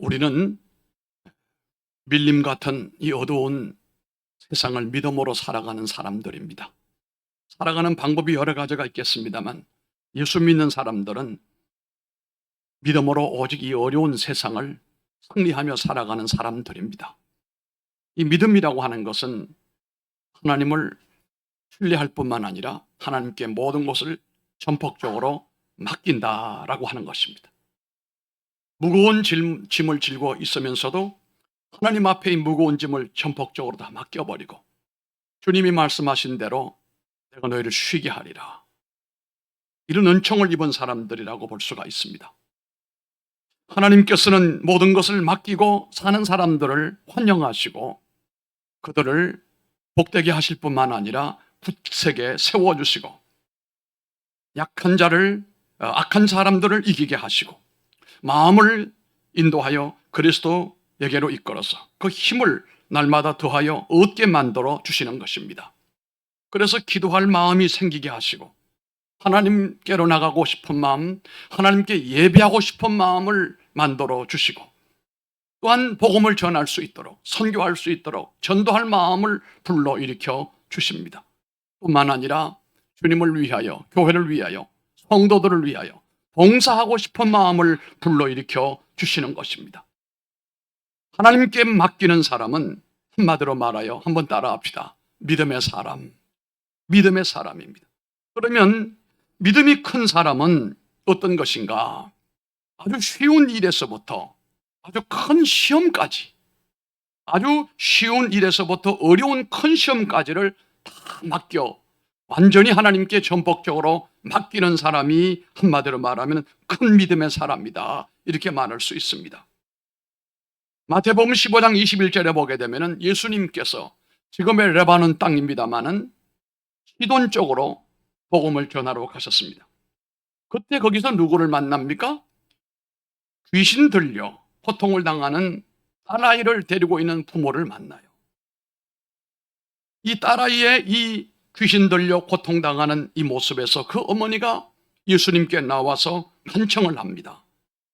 우리는 밀림 같은 이 어두운 세상을 믿음으로 살아가는 사람들입니다. 살아가는 방법이 여러 가지가 있겠습니다만 예수 믿는 사람들은 믿음으로 오직 이 어려운 세상을 승리하며 살아가는 사람들입니다. 이 믿음이라고 하는 것은 하나님을 신뢰할 뿐만 아니라 하나님께 모든 것을 전폭적으로 맡긴다라고 하는 것입니다. 무거운 짐을 지고 있으면서도 하나님 앞에 이 무거운 짐을 전폭적으로 다 맡겨버리고 주님이 말씀하신 대로 내가 너희를 쉬게 하리라, 이런 은총을 입은 사람들이라고 볼 수가 있습니다. 하나님께서는 모든 것을 맡기고 사는 사람들을 환영하시고 그들을 복되게 하실 뿐만 아니라 굳세게 세워주시고 악한 사람들을 이기게 하시고 마음을 인도하여 그리스도에게로 이끌어서 그 힘을 날마다 더하여 얻게 만들어 주시는 것입니다. 그래서 기도할 마음이 생기게 하시고 하나님께로 나가고 싶은 마음, 하나님께 예배하고 싶은 마음을 만들어 주시고 또한 복음을 전할 수 있도록, 선교할 수 있도록 전도할 마음을 불러일으켜 주십니다. 뿐만 아니라 주님을 위하여, 교회를 위하여, 성도들을 위하여 봉사하고 싶은 마음을 불러일으켜 주시는 것입니다. 하나님께 맡기는 사람은 한마디로 말하여 한번 따라합시다. 믿음의 사람, 믿음의 사람입니다. 그러면 믿음이 큰 사람은 어떤 것인가? 아주 쉬운 일에서부터 아주 큰 시험까지, 아주 쉬운 일에서부터 어려운 큰 시험까지를 다 맡겨 완전히 하나님께 전폭적으로 맡기는 사람이 한마디로 말하면 큰 믿음의 사람이다, 이렇게 말할 수 있습니다. 마태복음 15장 21절에 보게 되면 예수님께서 지금의 레바논 땅입니다마는 시돈 쪽으로 복음을 전하러 가셨습니다. 그때 거기서 누구를 만납니까? 귀신 들려 고통을 당하는 딸아이를 데리고 있는 부모를 만나요. 이 딸아이의 이 귀신 들려 고통당하는 이 모습에서 그 어머니가 예수님께 나와서 간청을 합니다.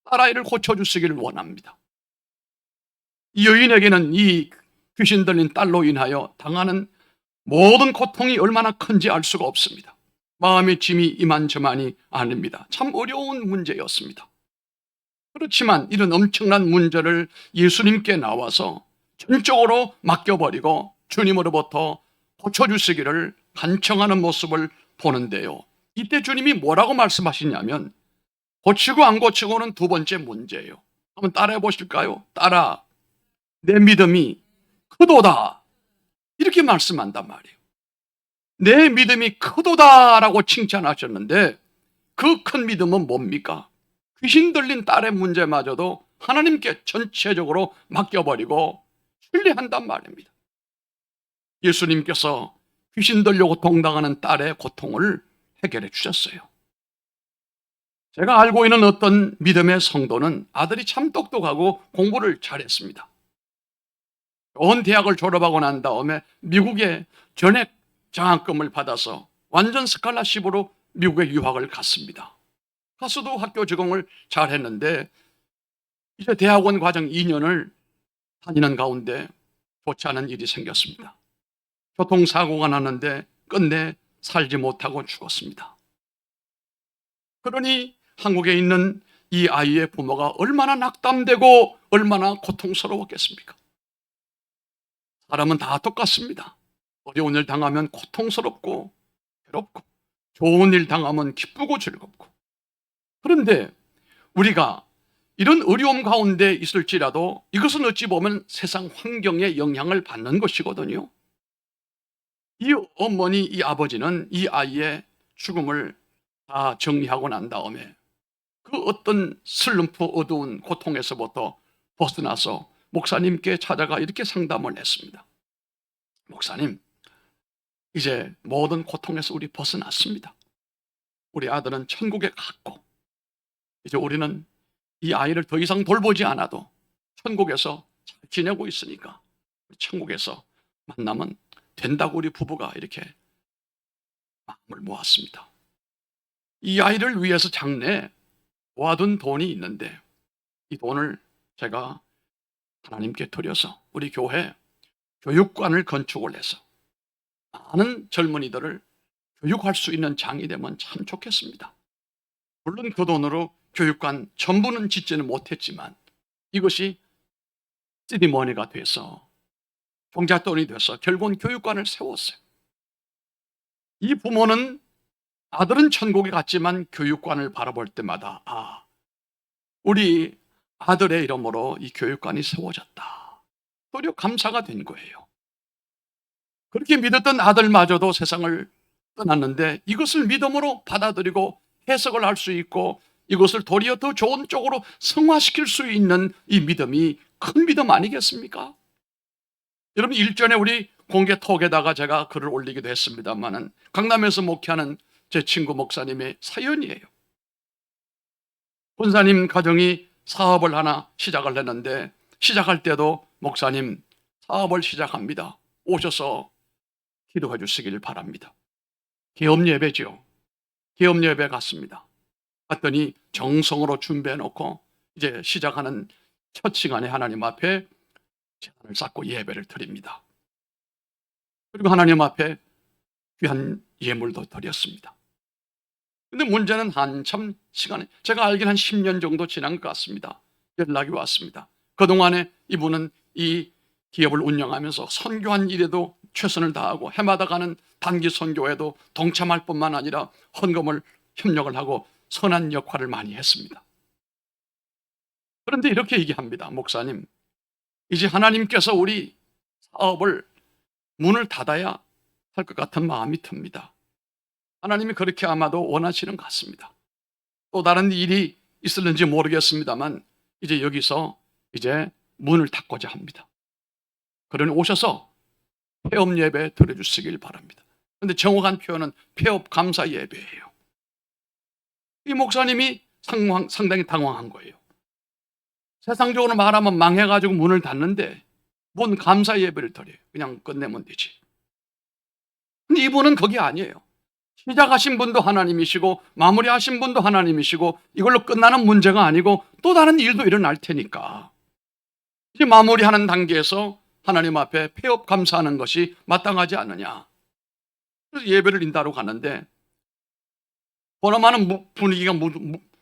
딸아이를 고쳐주시기를 원합니다. 이 여인에게는 이 귀신 들린 딸로 인하여 당하는 모든 고통이 얼마나 큰지 알 수가 없습니다. 마음의 짐이 이만저만이 아닙니다. 참 어려운 문제였습니다. 그렇지만 이런 엄청난 문제를 예수님께 나와서 전적으로 맡겨버리고 주님으로부터 고쳐주시기를 간청하는 모습을 보는데요, 이때 주님이 뭐라고 말씀하시냐면 고치고 안 고치고는 두 번째 문제예요. 한번 따라해 보실까요? 딸아, 내 믿음이 크도다, 이렇게 말씀한단 말이에요. 내 믿음이 크도다라고 칭찬하셨는데 그 큰 믿음은 뭡니까? 귀신 들린 딸의 문제마저도 하나님께 전체적으로 맡겨버리고 신뢰한단 말입니다. 예수님께서 귀신 들려 고통당하는 딸의 고통을 해결해 주셨어요. 제가 알고 있는 어떤 믿음의 성도는 아들이 참 똑똑하고 공부를 잘했습니다. 좋은 대학을 졸업하고 난 다음에 미국에 전액 장학금을 받아서 완전 스칼라십으로 미국에 유학을 갔습니다. 가서도 학교 적응을 잘 했는데 이제 대학원 과정 2년을 다니는 가운데 좋지 않은 일이 생겼습니다. 교통사고가 났는데 끝내 살지 못하고 죽었습니다. 그러니 한국에 있는 이 아이의 부모가 얼마나 낙담되고 얼마나 고통스러웠겠습니까? 사람은 다 똑같습니다. 어려운 일 당하면 고통스럽고 괴롭고 좋은 일 당하면 기쁘고 즐겁고, 그런데 우리가 이런 어려움 가운데 있을지라도 이것은 어찌 보면 세상 환경의 영향을 받는 것이거든요. 이 어머니, 이 아버지는 이 아이의 죽음을 다 정리하고 난 다음에 그 어떤 슬럼프, 어두운 고통에서부터 벗어나서 목사님께 찾아가 이렇게 상담을 했습니다. 목사님, 이제 모든 고통에서 우리 벗어났습니다. 우리 아들은 천국에 갔고 이제 우리는 이 아이를 더 이상 돌보지 않아도 천국에서 잘 지내고 있으니까 천국에서 만나면 된다고 우리 부부가 이렇게 마음을 모았습니다. 이 아이를 위해서 장래에 모아둔 돈이 있는데 이 돈을 제가 하나님께 드려서 우리 교회 교육관을 건축을 해서 많은 젊은이들을 교육할 수 있는 장이 되면 참 좋겠습니다. 물론 그 돈으로 교육관 전부는 짓지는 못했지만 이것이 시디머니가 돼서 종잣돈이 돼서 결국은 교육관을 세웠어요. 이 부모는 아들은 천국에 갔지만 교육관을 바라볼 때마다 우리 아들의 이름으로 이 교육관이 세워졌다. 도리어 감사가 된 거예요. 그렇게 믿었던 아들마저도 세상을 떠났는데 이것을 믿음으로 받아들이고 해석을 할 수 있고 이것을 도리어 더 좋은 쪽으로 성화시킬 수 있는 이 믿음이 큰 믿음 아니겠습니까? 여러분, 일전에 우리 공개톡에다가 제가 글을 올리기도 했습니다만은 강남에서 목회하는 제 친구 목사님의 사연이에요. 권사님 가정이 사업을 하나 시작을 했는데 시작할 때도 목사님 사업을 시작합니다. 오셔서 기도해 주시길 바랍니다. 개업 예배죠. 개업 예배 갔습니다. 갔더니 정성으로 준비해 놓고 이제 시작하는 첫 시간에 하나님 앞에 제단을 쌓고 예배를 드립니다. 그리고 하나님 앞에 귀한 예물도 드렸습니다. 근데 문제는 한참 시간에, 제가 알기는 한 10년 정도 지난 것 같습니다. 연락이 왔습니다. 그동안에 이분은 이 기업을 운영하면서 선교한 일에도 최선을 다하고 해마다 가는 단기 선교에도 동참할 뿐만 아니라 헌금을 협력을 하고 선한 역할을 많이 했습니다. 그런데 이렇게 얘기합니다. 목사님, 이제 하나님께서 우리 사업을 문을 닫아야 할 것 같은 마음이 듭니다. 하나님이 그렇게 아마도 원하시는 것 같습니다. 또 다른 일이 있을는지 모르겠습니다만 이제 여기서 이제 문을 닫고자 합니다. 그러니 오셔서 폐업 예배 드려주시길 바랍니다. 그런데 정확한 표현은 폐업 감사 예배예요. 이 목사님이 상당히 당황한 거예요. 세상적으로 말하면 망해가지고 문을 닫는데 뭔 감사 예배를 드려요. 그냥 끝내면 되지. 근데 이분은 그게 아니에요. 시작하신 분도 하나님이시고 마무리하신 분도 하나님이시고 이걸로 끝나는 문제가 아니고 또 다른 일도 일어날 테니까 이제 마무리하는 단계에서 하나님 앞에 폐업 감사하는 것이 마땅하지 않느냐. 그래서 예배를 인도하러 가는데 보나마는 분위기가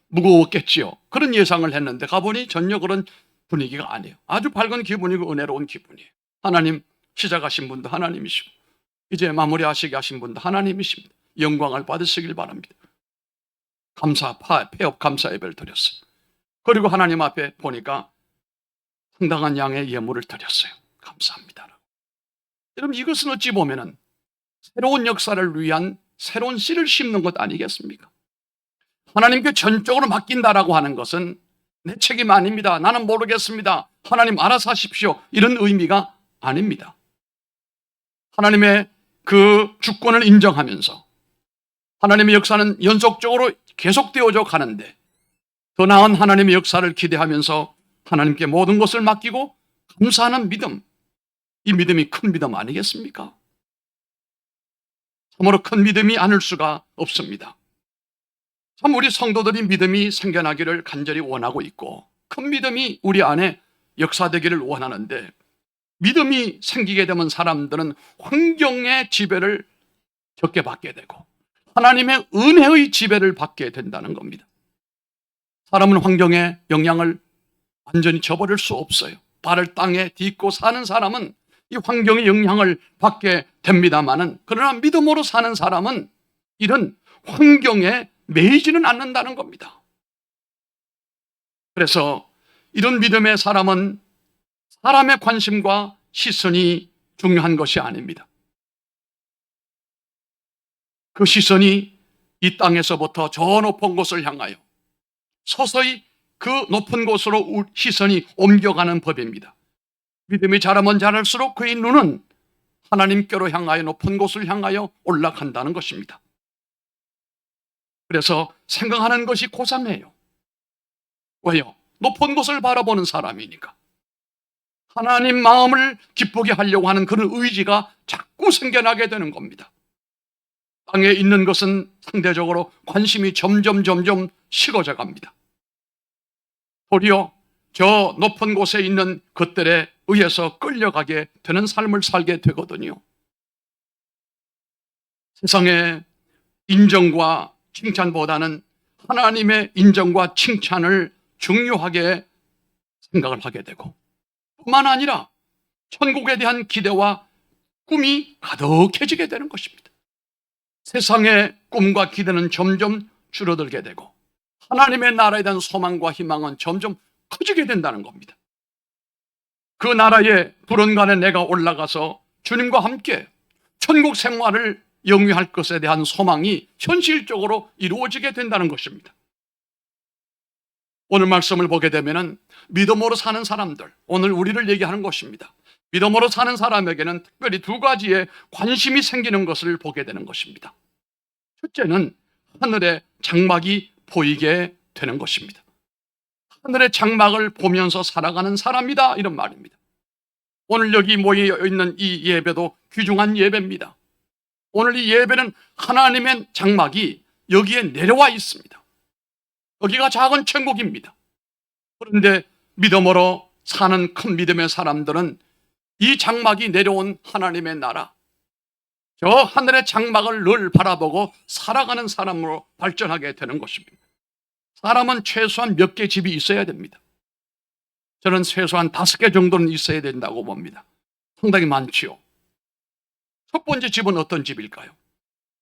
무거웠겠지요. 그런 예상을 했는데 가보니 전혀 그런 분위기가 아니에요. 아주 밝은 기분이고 은혜로운 기분이에요. 하나님 시작하신 분도 하나님이시고 이제 마무리하시게 하신 분도 하나님이십니다. 영광을 받으시길 바랍니다. 폐업 감사 예배를 드렸어요. 그리고 하나님 앞에 보니까 상당한 양의 예물을 드렸어요. 감사합니다. 여러분, 이것은 어찌 보면은 새로운 역사를 위한 새로운 씨를 심는 것 아니겠습니까? 하나님께 전적으로 맡긴다라고 하는 것은 내 책임 아닙니다. 나는 모르겠습니다. 하나님 알아서 하십시오. 이런 의미가 아닙니다. 하나님의 그 주권을 인정하면서 하나님의 역사는 연속적으로 계속되어져 가는데 더 나은 하나님의 역사를 기대하면서 하나님께 모든 것을 맡기고 감사하는 믿음, 이 믿음이 큰 믿음 아니겠습니까? 참으로 큰 믿음이 아닐 수가 없습니다. 참 우리 성도들이 믿음이 생겨나기를 간절히 원하고 있고 큰 믿음이 우리 안에 역사되기를 원하는데 믿음이 생기게 되면 사람들은 환경의 지배를 적게 받게 되고 하나님의 은혜의 지배를 받게 된다는 겁니다. 사람은 환경의 영향을 완전히 저버릴 수 없어요. 발을 땅에 딛고 사는 사람은 이 환경의 영향을 받게 됩니다만은 그러나 믿음으로 사는 사람은 이런 환경에 매이지는 않는다는 겁니다. 그래서 이런 믿음의 사람은 사람의 관심과 시선이 중요한 것이 아닙니다. 그 시선이 이 땅에서부터 저 높은 곳을 향하여 서서히 그 높은 곳으로 시선이 옮겨가는 법입니다. 믿음이 자라면 자랄수록 그의 눈은 하나님께로 향하여 높은 곳을 향하여 올라간다는 것입니다. 그래서 생각하는 것이 고상해요. 왜요? 높은 곳을 바라보는 사람이니까. 하나님 마음을 기쁘게 하려고 하는 그런 의지가 자꾸 생겨나게 되는 겁니다. 땅에 있는 것은 상대적으로 관심이 점점 식어져 갑니다. 도리어 저 높은 곳에 있는 것들에 의해서 끌려가게 되는 삶을 살게 되거든요. 세상의 인정과 칭찬보다는 하나님의 인정과 칭찬을 중요하게 생각을 하게 되고, 뿐만 아니라 천국에 대한 기대와 꿈이 가득해지게 되는 것입니다. 세상의 꿈과 기대는 점점 줄어들게 되고 하나님의 나라에 대한 소망과 희망은 점점 커지게 된다는 겁니다. 그 나라의 불원간에 내가 올라가서 주님과 함께 천국 생활을 영위할 것에 대한 소망이 현실적으로 이루어지게 된다는 것입니다. 오늘 말씀을 보게 되면 믿음으로 사는 사람들, 오늘 우리를 얘기하는 것입니다. 믿음으로 사는 사람에게는 특별히 두 가지의 관심이 생기는 것을 보게 되는 것입니다. 첫째는 하늘의 장막이 보이게 되는 것입니다. 하늘의 장막을 보면서 살아가는 사람이다, 이런 말입니다. 오늘 여기 모여 있는 이 예배도 귀중한 예배입니다. 오늘 이 예배는 하나님의 장막이 여기에 내려와 있습니다. 여기가 작은 천국입니다. 그런데 믿음으로 사는 큰 믿음의 사람들은 이 장막이 내려온 하나님의 나라, 저 하늘의 장막을 늘 바라보고 살아가는 사람으로 발전하게 되는 것입니다. 사람은 최소한 몇 개 집이 있어야 됩니다. 저는 최소한 5개 정도는 있어야 된다고 봅니다. 상당히 많지요. 첫 번째 집은 어떤 집일까요?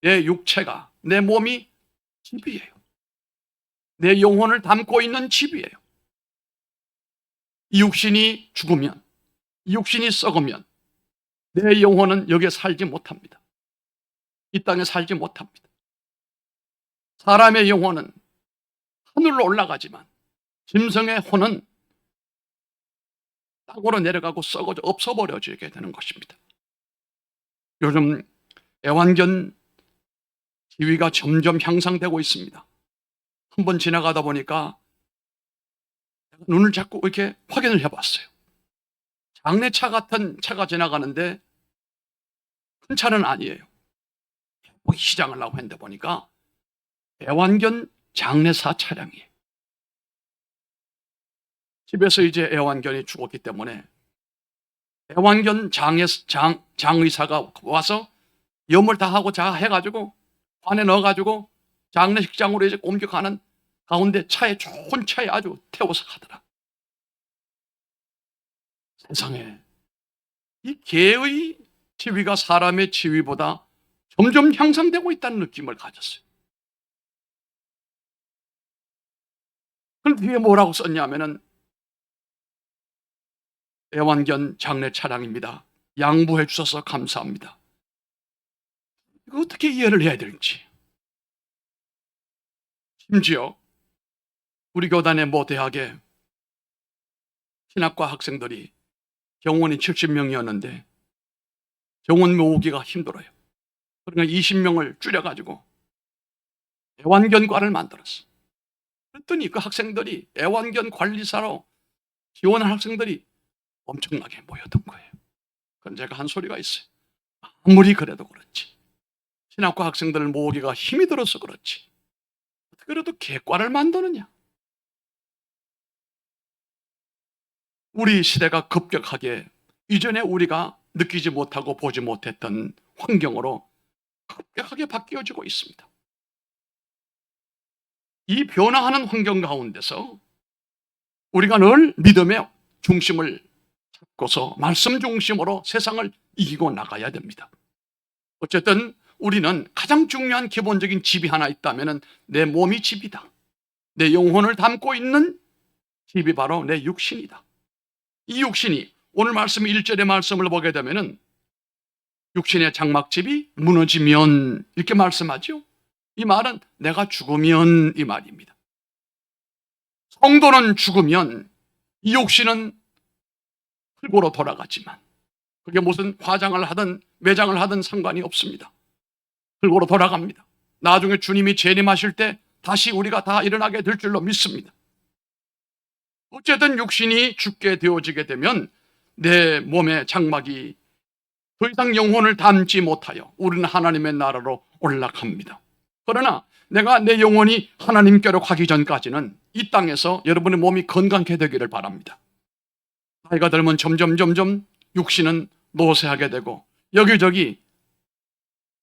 내 육체가, 내 몸이 집이에요. 내 영혼을 담고 있는 집이에요. 이 육신이 죽으면, 이 육신이 썩으면 내 영혼은 여기에 살지 못합니다. 이 땅에 살지 못합니다. 사람의 영혼은 하늘로 올라가지만 짐승의 혼은 땅으로 내려가고 썩어져 없어버려지게 되는 것입니다. 요즘 애완견 지위가 점점 향상되고 있습니다. 한번 지나가다 보니까 눈을 자꾸 이렇게 확인을 해봤어요. 장내차 같은 차가 지나가는데 큰 차는 아니에요. 시장을 나고 했는데 보니까 애완견 장내사 차량이에요. 집에서 이제 애완견이 죽었기 때문에 애완견 장의사가 와서 염을 다 하고 자 해가지고 안에 넣어가지고 장례식장으로 이제 옮겨가는 가운데 차에, 좋은 차에 아주 태워서 가더라. 세상에 이 개의 지위가 사람의 지위보다 점점 향상되고 있다는 느낌을 가졌어요. 그 뒤에 뭐라고 썼냐면은 애완견 장례 차량입니다. 양보해 주셔서 감사합니다. 이거 어떻게 이해를 해야 될지. 심지어 우리 교단의 모 대학에 신학과 학생들이 정원이 70명이었는데 정원 모으기가 힘들어요. 그러니까 20명을 줄여가지고 애완견과를 만들었어. 그랬더니 그 학생들이 애완견 관리사로 지원한 학생들이 엄청나게 모였던 거예요. 그건 제가 한 소리가 있어요. 아무리 그래도 그렇지, 신학과 학생들을 모으기가 힘이 들어서 그렇지, 어떻게 그래도 개과를 만드느냐. 우리 시대가 급격하게 이전에 우리가 느끼지 못하고 보지 못했던 환경으로 급격하게 바뀌어지고 있습니다. 이 변화하는 환경 가운데서 우리가 늘 믿음의 중심을 잡고서 말씀 중심으로 세상을 이기고 나가야 됩니다. 어쨌든 우리는 가장 중요한 기본적인 집이 하나 있다면 내 몸이 집이다. 내 영혼을 담고 있는 집이 바로 내 육신이다. 이 육신이 오늘 말씀 1절의 말씀을 보게 되면 육신의 장막집이 무너지면 이렇게 말씀하죠. 이 말은 내가 죽으면 이 말입니다. 성도는 죽으면 이 육신은 흙으로 돌아가지만 그게 무슨 화장을 하든 매장을 하든 상관이 없습니다. 흙으로 돌아갑니다. 나중에 주님이 재림하실 때 다시 우리가 다 일어나게 될 줄로 믿습니다. 어쨌든 육신이 죽게 되어지게 되면 내 몸의 장막이 더 이상 영혼을 담지 못하여 우리는 하나님의 나라로 올라갑니다. 그러나 내가 내 영혼이 하나님께로 가기 전까지는 이 땅에서 여러분의 몸이 건강케 되기를 바랍니다. 나이가 들면 점점 육신은 노쇠하게 되고 여기저기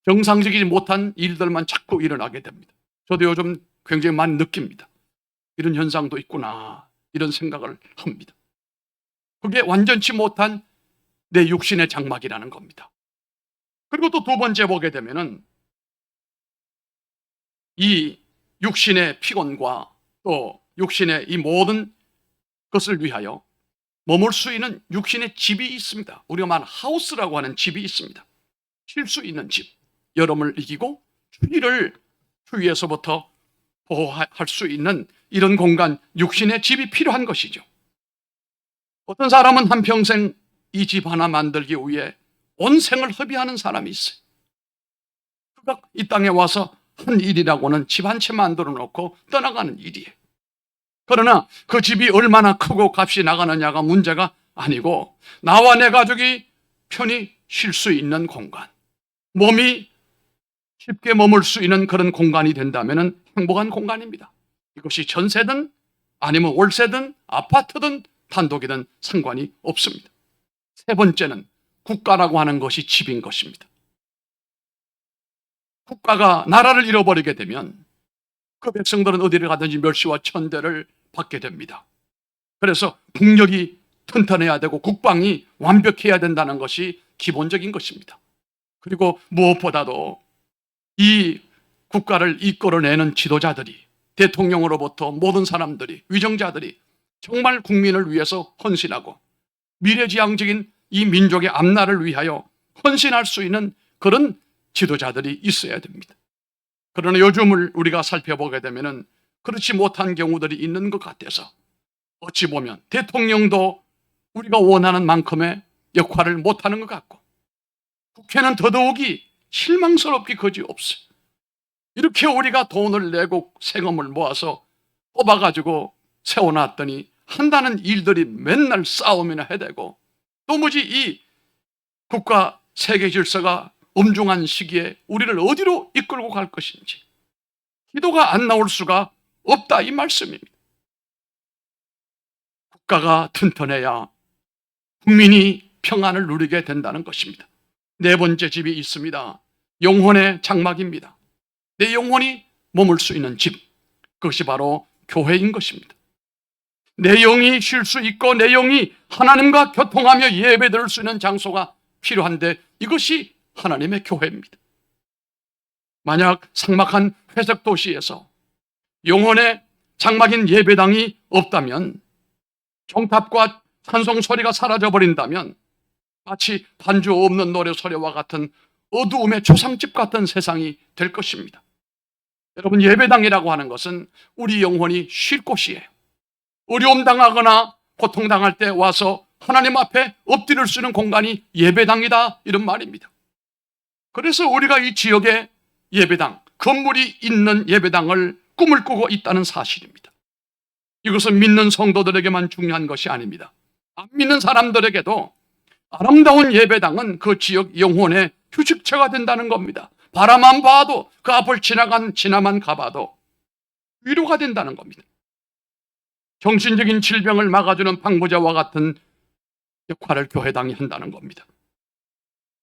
정상적이지 못한 일들만 자꾸 일어나게 됩니다. 저도 요즘 굉장히 많이 느낍니다. 이런 현상도 있구나, 이런 생각을 합니다. 그게 완전치 못한 내 육신의 장막이라는 겁니다. 그리고 또 두 번째 보게 되면은 이 육신의 피곤과 또 육신의 이 모든 것을 위하여 머물 수 있는 육신의 집이 있습니다. 우리가 말하는 하우스라고 하는 집이 있습니다. 쉴 수 있는 집, 여름을 이기고 추위에서부터 보호할 수 있는 이런 공간, 육신의 집이 필요한 것이죠. 어떤 사람은 한평생 이 집 하나 만들기 위해 온 생을 허비하는 사람이 있어요. 그가 이 땅에 와서 한 일이라고는 집 한 채 만들어 놓고 떠나가는 일이에요. 그러나 그 집이 얼마나 크고 값이 나가느냐가 문제가 아니고 나와 내 가족이 편히 쉴 수 있는 공간, 몸이 쉽게 머물 수 있는 그런 공간이 된다면 행복한 공간입니다. 이것이 전세든 아니면 월세든 아파트든 단독이든 상관이 없습니다. 세 번째는 국가라고 하는 것이 집인 것입니다. 국가가 나라를 잃어버리게 되면 그 백성들은 어디를 가든지 멸시와 천대를 받게 됩니다. 그래서 국력이 튼튼해야 되고 국방이 완벽해야 된다는 것이 기본적인 것입니다. 그리고 무엇보다도 이 국가를 이끌어내는 지도자들이, 대통령으로부터 모든 사람들이, 위정자들이 정말 국민을 위해서 헌신하고 미래지향적인 이 민족의 앞날을 위하여 헌신할 수 있는 그런 지도자들이 있어야 됩니다. 그러나 요즘을 우리가 살펴보게 되면 그렇지 못한 경우들이 있는 것 같아서 어찌 보면 대통령도 우리가 원하는 만큼의 역할을 못하는 것 같고 국회는 더더욱이 실망스럽게 거지없어요. 이렇게 우리가 돈을 내고 세금을 모아서 뽑아가지고 세워놨더니 한다는 일들이 맨날 싸움이나 해대고 도무지 이 국가 세계 질서가 엄중한 시기에 우리를 어디로 이끌고 갈 것인지 기도가 안 나올 수가 없다, 이 말씀입니다. 국가가 튼튼해야 국민이 평안을 누리게 된다는 것입니다. 네 번째 집이 있습니다. 영혼의 장막입니다. 내 영혼이 머물 수 있는 집, 그것이 바로 교회인 것입니다. 내 영이 쉴 수 있고 내 영이 하나님과 교통하며 예배드릴 수 있는 장소가 필요한데 이것이 하나님의 교회입니다. 만약 삭막한 회색 도시에서 영혼의 장막인 예배당이 없다면, 종탑과 찬송 소리가 사라져버린다면 마치 반주 없는 노래 소리와 같은 어두움의 초상집 같은 세상이 될 것입니다. 여러분, 예배당이라고 하는 것은 우리 영혼이 쉴 곳이에요. 어려움 당하거나 고통당할 때 와서 하나님 앞에 엎드릴 수 있는 공간이 예배당이다, 이런 말입니다. 그래서 우리가 이 지역에 예배당, 건물이 있는 예배당을 꿈을 꾸고 있다는 사실입니다. 이것은 믿는 성도들에게만 중요한 것이 아닙니다. 안 믿는 사람들에게도 아름다운 예배당은 그 지역 영혼의 휴식처가 된다는 겁니다. 바라만 봐도, 그 앞을 지나만 가봐도 위로가 된다는 겁니다. 정신적인 질병을 막아주는 방부제와 같은 역할을 교회당이 한다는 겁니다.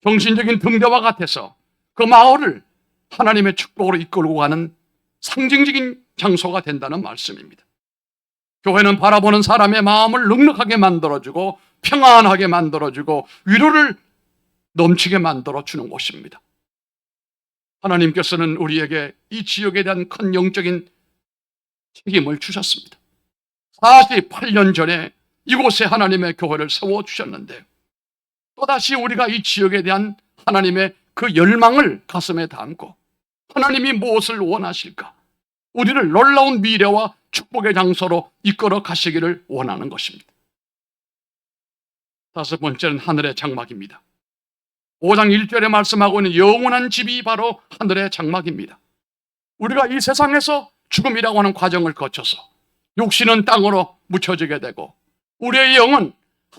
정신적인 등대와 같아서 그 마을을 하나님의 축복으로 이끌고 가는 상징적인 장소가 된다는 말씀입니다. 교회는 바라보는 사람의 마음을 넉넉하게 만들어주고 평안하게 만들어주고 위로를 넘치게 만들어주는 곳입니다. 하나님께서는 우리에게 이 지역에 대한 큰 영적인 책임을 주셨습니다. 48년 전에 이곳에 하나님의 교회를 세워주셨는데 또다시 우리가 이 지역에 대한 하나님의 그 열망을 가슴에 담고 하나님이 무엇을 원하실까? 우리를 놀라운 미래와 축복의 장소로 이끌어 가시기를 원하는 것입니다. 다섯 번째는 하늘의 장막입니다. 5장 1절에 말씀하고 있는 영원한 집이 바로 하늘의 장막입니다. 우리가 이 세상에서 죽음이라고 하는 과정을 거쳐서 육신은 땅으로 묻혀지게 되고 우리의 영은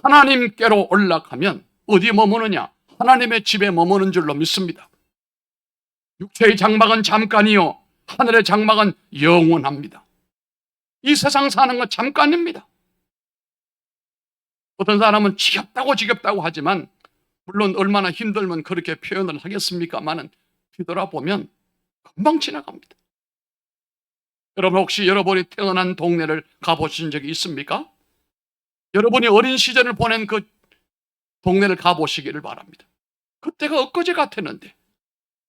하나님께로 올라가면 어디 머무느냐? 하나님의 집에 머무는 줄로 믿습니다. 육체의 장막은 잠깐이요 하늘의 장막은 영원합니다. 이 세상 사는 건 잠깐입니다. 어떤 사람은 지겹다고 하지만, 물론 얼마나 힘들면 그렇게 표현을 하겠습니까마는 뒤돌아보면 금방 지나갑니다. 여러분, 혹시 여러분이 태어난 동네를 가보신 적이 있습니까? 여러분이 어린 시절을 보낸 그 동네를 가보시기를 바랍니다. 그때가 엊그제 같았는데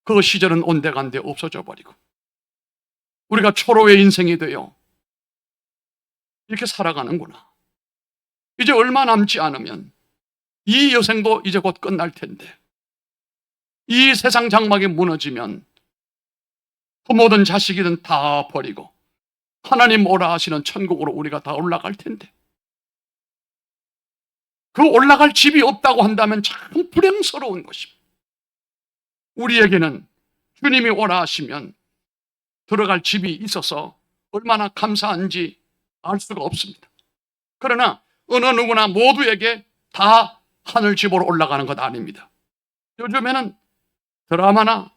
그 시절은 온데간데 없어져 버리고 우리가 초로의 인생이 되어 이렇게 살아가는구나. 이제 얼마 남지 않으면 이 여생도 이제 곧 끝날 텐데, 이 세상 장막이 무너지면 부모든 자식이든 다 버리고 하나님 오라 하시는 천국으로 우리가 다 올라갈 텐데, 그 올라갈 집이 없다고 한다면 참 불행스러운 것입니다. 우리에게는 주님이 오라 하시면 들어갈 집이 있어서 얼마나 감사한지 알 수가 없습니다. 그러나 어느 누구나 모두에게 다 하늘 집으로 올라가는 것 아닙니다. 요즘에는 드라마나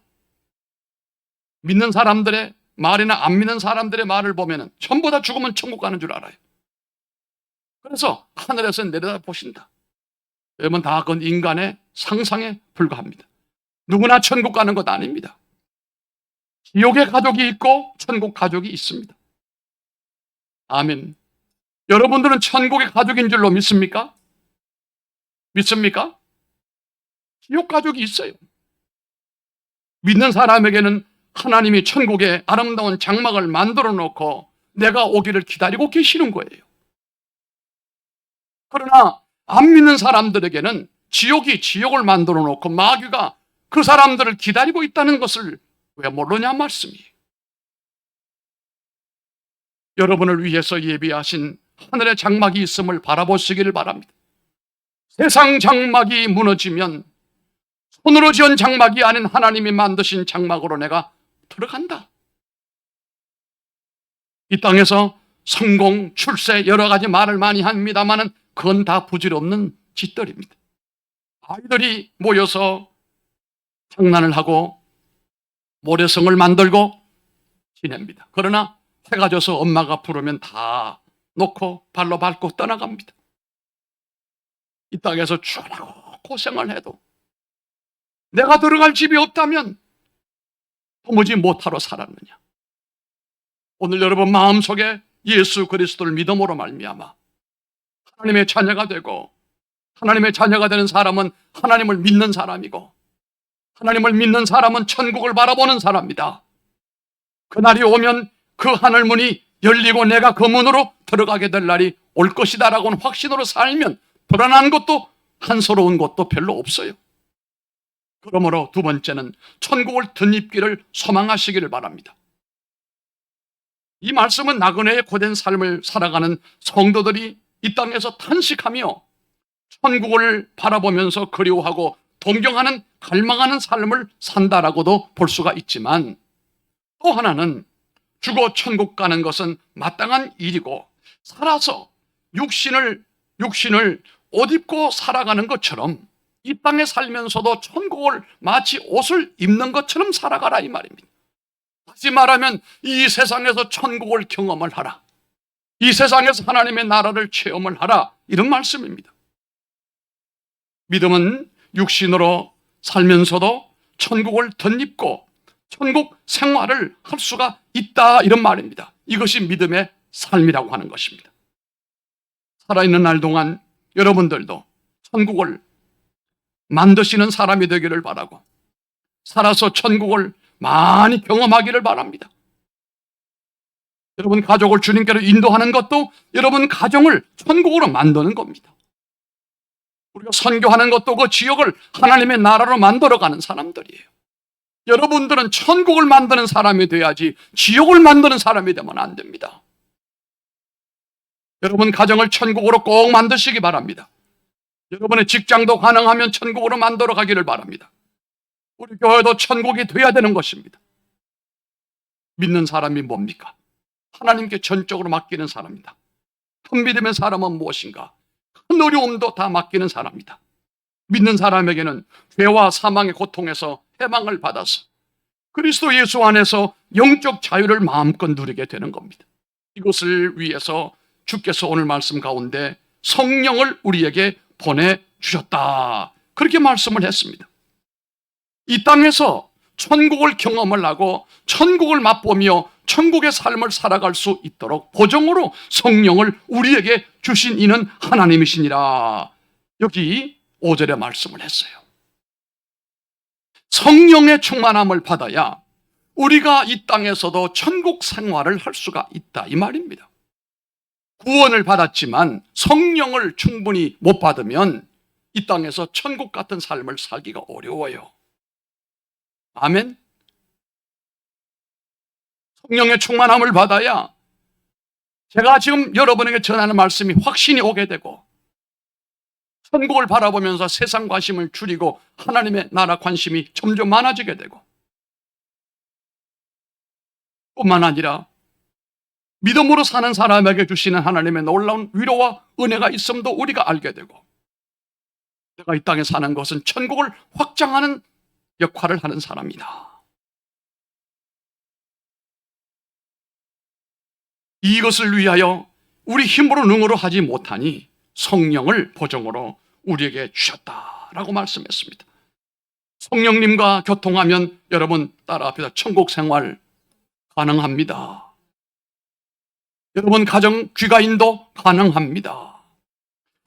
믿는 사람들의 말이나 안 믿는 사람들의 말을 보면 전부 다 죽으면 천국 가는 줄 알아요. 그래서 하늘에서 내려다 보신다. 여러분, 다 그건 인간의 상상에 불과합니다. 누구나 천국 가는 것 아닙니다. 지옥의 가족이 있고 천국 가족이 있습니다. 아멘. 여러분들은 천국의 가족인 줄로 믿습니까? 믿습니까? 지옥 가족이 있어요. 믿는 사람에게는 하나님이 천국에 아름다운 장막을 만들어 놓고 내가 오기를 기다리고 계시는 거예요. 그러나 안 믿는 사람들에게는 지옥이 지옥을 만들어 놓고 마귀가 그 사람들을 기다리고 있다는 것을 왜 모르냐 말씀이에요. 여러분을 위해서 예비하신 하늘의 장막이 있음을 바라보시기를 바랍니다. 세상 장막이 무너지면 손으로 지은 장막이 아닌 하나님이 만드신 장막으로 내가 들어간다. 이 땅에서 성공, 출세, 여러 가지 말을 많이 합니다만은 그건 다 부질없는 짓들입니다. 아이들이 모여서 장난을 하고 모래성을 만들고 지냅니다. 그러나 해가 져서 엄마가 부르면 다 놓고 발로 밟고 떠나갑니다. 이 땅에서 죽으라고 고생을 해도 내가 들어갈 집이 없다면 도무지 못하러 살았느냐. 오늘 여러분 마음속에 예수 그리스도를 믿음으로 말미암아 하나님의 자녀가 되고, 하나님의 자녀가 되는 사람은 하나님을 믿는 사람이고, 하나님을 믿는 사람은 천국을 바라보는 사람이다. 그날이 오면 그 하늘문이 열리고 내가 그 문으로 들어가게 될 날이 올 것이다라고는 확신으로 살면 불안한 것도 한스러운 것도 별로 없어요. 그러므로 두 번째는 천국을 덧입기를 소망하시기를 바랍니다. 이 말씀은 나그네의 고된 삶을 살아가는 성도들이 이 땅에서 탄식하며 천국을 바라보면서 그리워하고 동경하는, 갈망하는 삶을 산다라고도 볼 수가 있지만, 또 하나는 죽어 천국 가는 것은 마땅한 일이고, 살아서 육신을 옷 입고 살아가는 것처럼 이 땅에 살면서도 천국을 마치 옷을 입는 것처럼 살아가라 이 말입니다. 다시 말하면 이 세상에서 천국을 경험을 하라, 이 세상에서 하나님의 나라를 체험을 하라, 이런 말씀입니다. 믿음은 육신으로 살면서도 천국을 덧입고 천국 생활을 할 수가 있다, 이런 말입니다. 이것이 믿음의 삶이라고 하는 것입니다. 살아있는 날 동안 여러분들도 천국을 만드시는 사람이 되기를 바라고, 살아서 천국을 많이 경험하기를 바랍니다. 여러분 가족을 주님께로 인도하는 것도 여러분 가정을 천국으로 만드는 겁니다. 우리가 선교하는 것도 그 지역을 하나님의 나라로 만들어가는 사람들이에요. 여러분들은 천국을 만드는 사람이 돼야지 지옥을 만드는 사람이 되면 안 됩니다. 여러분 가정을 천국으로 꼭 만드시기 바랍니다. 여러분의 직장도 가능하면 천국으로 만들어 가기를 바랍니다. 우리 교회도 천국이 돼야 되는 것입니다. 믿는 사람이 뭡니까? 하나님께 전적으로 맡기는 사람이다. 큰 믿음의 사람은 무엇인가? 큰 어려움도 다 맡기는 사람이다. 믿는 사람에게는 죄와 사망의 고통에서 해방을 받아서 그리스도 예수 안에서 영적 자유를 마음껏 누리게 되는 겁니다. 이것을 위해서 주께서 오늘 말씀 가운데 성령을 우리에게 보내주셨다, 그렇게 말씀을 했습니다. 이 땅에서 천국을 경험을 하고 천국을 맛보며 천국의 삶을 살아갈 수 있도록 보정으로 성령을 우리에게 주신 이는 하나님이시니라, 여기 5절에 말씀을 했어요. 성령의 충만함을 받아야 우리가 이 땅에서도 천국 생활을 할 수가 있다, 이 말입니다. 구원을 받았지만 성령을 충분히 못 받으면 이 땅에서 천국 같은 삶을 살기가 어려워요. 아멘. 성령의 충만함을 받아야 제가 지금 여러분에게 전하는 말씀이 확신이 오게 되고 천국을 바라보면서 세상 관심을 줄이고 하나님의 나라 관심이 점점 많아지게 되고, 뿐만 아니라 믿음으로 사는 사람에게 주시는 하나님의 놀라운 위로와 은혜가 있음도 우리가 알게 되고, 내가 이 땅에 사는 것은 천국을 확장하는 역할을 하는 사람이다. 이것을 위하여 우리 힘으로 능으로 하지 못하니 성령을 보정으로 우리에게 주셨다라고 말씀했습니다. 성령님과 교통하면 여러분 따라합시다. 천국 생활 가능합니다. 여러분 가정 귀가인도 가능합니다.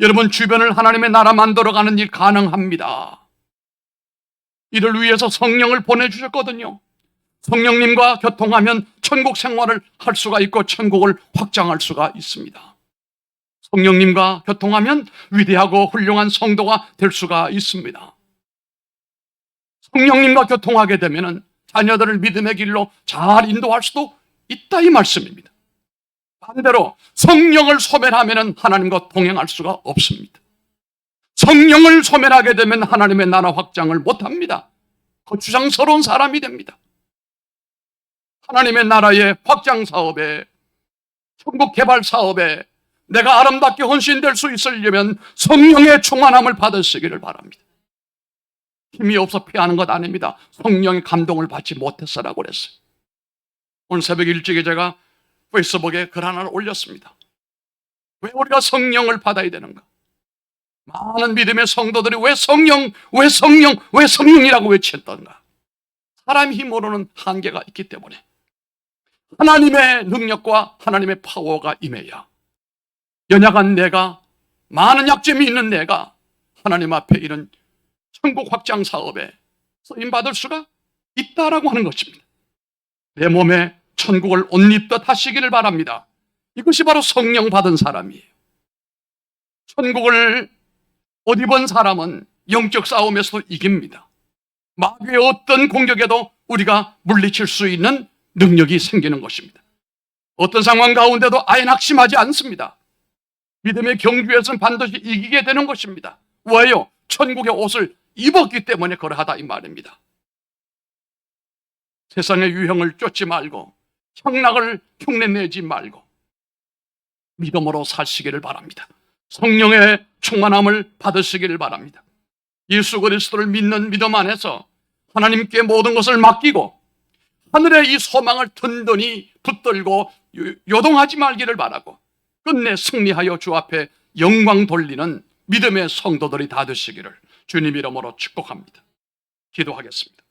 여러분 주변을 하나님의 나라 만들어가는 일 가능합니다. 이를 위해서 성령을 보내주셨거든요. 성령님과 교통하면 천국 생활을 할 수가 있고 천국을 확장할 수가 있습니다. 성령님과 교통하면 위대하고 훌륭한 성도가 될 수가 있습니다. 성령님과 교통하게 되면 자녀들을 믿음의 길로 잘 인도할 수도 있다, 이 말씀입니다. 반대로 성령을 소멸하면 하나님과 동행할 수가 없습니다. 성령을 소멸하게 되면 하나님의 나라 확장을 못합니다. 거추장스러운 사람이 됩니다. 하나님의 나라의 확장 사업에, 천국 개발 사업에 내가 아름답게 헌신될 수 있으려면 성령의 충만함을 받으시기를 바랍니다. 힘이 없어 피하는 것 아닙니다. 성령의 감동을 받지 못해서라고 그랬어요. 오늘 새벽 일찍에 제가 페이스북에 글 하나를 올렸습니다. 왜 우리가 성령을 받아야 되는가? 많은 믿음의 성도들이 왜 성령이라고 외쳤던가? 사람 힘으로는 한계가 있기 때문에 하나님의 능력과 하나님의 파워가 임해야 연약한 내가, 많은 약점이 있는 내가 하나님 앞에 이런 천국 확장 사업에 쓰임받을 수가 있다라고 하는 것입니다. 내 몸에 천국을 옷 입듯 하시기를 바랍니다. 이것이 바로 성령 받은 사람이에요. 천국을 옷 입은 사람은 영적 싸움에서도 이깁니다. 마귀의 어떤 공격에도 우리가 물리칠 수 있는 능력이 생기는 것입니다. 어떤 상황 가운데도 아예 낙심하지 않습니다. 믿음의 경주에서는 반드시 이기게 되는 것입니다. 왜요? 천국의 옷을 입었기 때문에 그러하다, 이 말입니다. 세상의 유형을 쫓지 말고 향락을 흉내내지 말고 믿음으로 사시기를 바랍니다. 성령의 충만함을 받으시기를 바랍니다. 예수 그리스도를 믿는 믿음 안에서 하나님께 모든 것을 맡기고 하늘의 이 소망을 든든히 붙들고 요동하지 말기를 바라고 끝내 승리하여 주 앞에 영광 돌리는 믿음의 성도들이 다 되시기를 주님 이름으로 축복합니다. 기도하겠습니다.